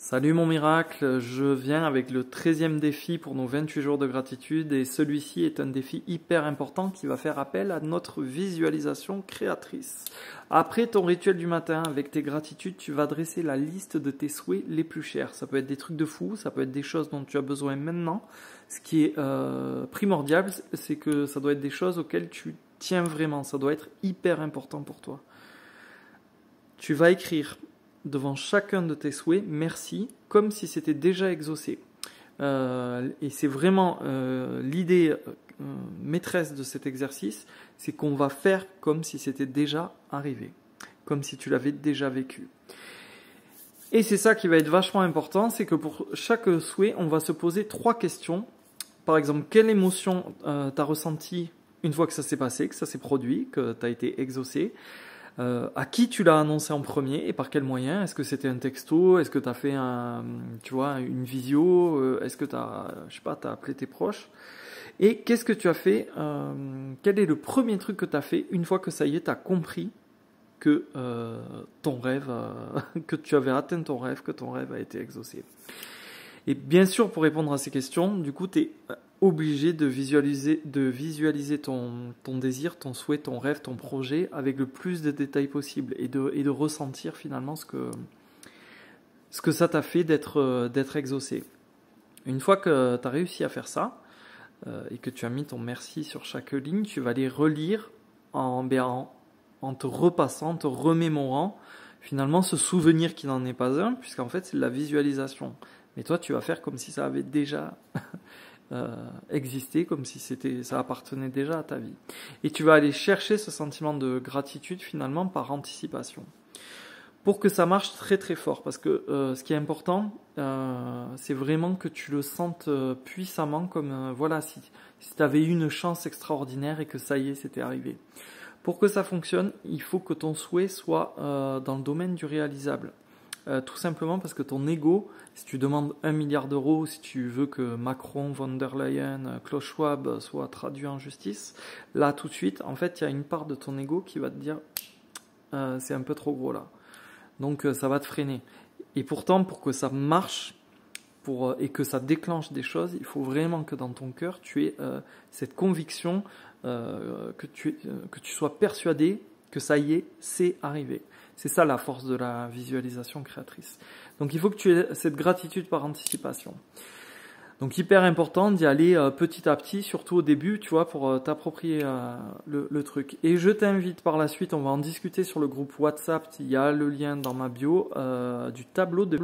Salut mon miracle, je viens avec le 13e défi pour nos 28 jours de gratitude et celui-ci est un défi hyper important qui va faire appel à notre visualisation créatrice. Après ton rituel du matin avec tes gratitudes, tu vas dresser la liste de tes souhaits les plus chers. Ça peut être des trucs de fou, ça peut être des choses dont tu as besoin maintenant. Ce qui est primordial, c'est que ça doit être des choses auxquelles tu tiens vraiment, ça doit être hyper important pour toi. Tu vas écrire devant chacun de tes souhaits, merci, comme si c'était déjà exaucé. Et c'est vraiment l'idée maîtresse de cet exercice, c'est qu'on va faire comme si c'était déjà arrivé, comme si tu l'avais déjà vécu. Et c'est ça qui va être vachement important, c'est que pour chaque souhait, on va se poser 3 questions. Par exemple, quelle émotion tu as ressentie une fois que ça s'est passé, que ça s'est produit, que tu as été exaucé? À qui tu l'as annoncé en premier et par quel moyen? Est-ce que c'était un texto? Est-ce que tu as fait une visio? Est-ce que tu as appelé tes proches? Et qu'est-ce que tu as fait? Quel est le premier truc que tu as fait une fois que ça y est, tu as compris que ton rêve, que tu avais atteint ton rêve, que ton rêve a été exaucé? Et bien sûr, pour répondre à ces questions, du coup, tu es obligé de visualiser ton désir, ton souhait, ton rêve, ton projet avec le plus de détails possible et de ressentir finalement ce que ça t'a fait d'être exaucé. Une fois que tu as réussi à faire ça et que tu as mis ton merci sur chaque ligne, tu vas les relire en te repassant, en te remémorant finalement ce souvenir qui n'en est pas un, puisqu'en fait c'est de la visualisation. Mais toi, tu vas faire comme si ça avait déjà existé, comme si ça appartenait déjà à ta vie. Et tu vas aller chercher ce sentiment de gratitude finalement par anticipation. Pour que ça marche très très fort, parce que ce qui est important, c'est vraiment que tu le sentes puissamment, comme voilà, si tu avais eu une chance extraordinaire et que ça y est, c'était arrivé. Pour que ça fonctionne, il faut que ton souhait soit dans le domaine du réalisable. Tout simplement parce que ton ego, si tu demandes 1 milliard d'euros, si tu veux que Macron, von der Leyen, Klaus Schwab soient traduits en justice, là tout de suite, en fait, il y a une part de ton ego qui va te dire c'est un peu trop gros là. Donc ça va te freiner. Et pourtant, pour que ça marche et que ça déclenche des choses, il faut vraiment que dans ton cœur, tu aies cette conviction, que tu sois persuadé que ça y est, c'est arrivé. C'est ça la force de la visualisation créatrice. Donc il faut que tu aies cette gratitude par anticipation. Donc hyper important d'y aller petit à petit, surtout au début, tu vois, pour t'approprier le truc. Et je t'invite par la suite, on va en discuter sur le groupe WhatsApp, il y a le lien dans ma bio, du tableau de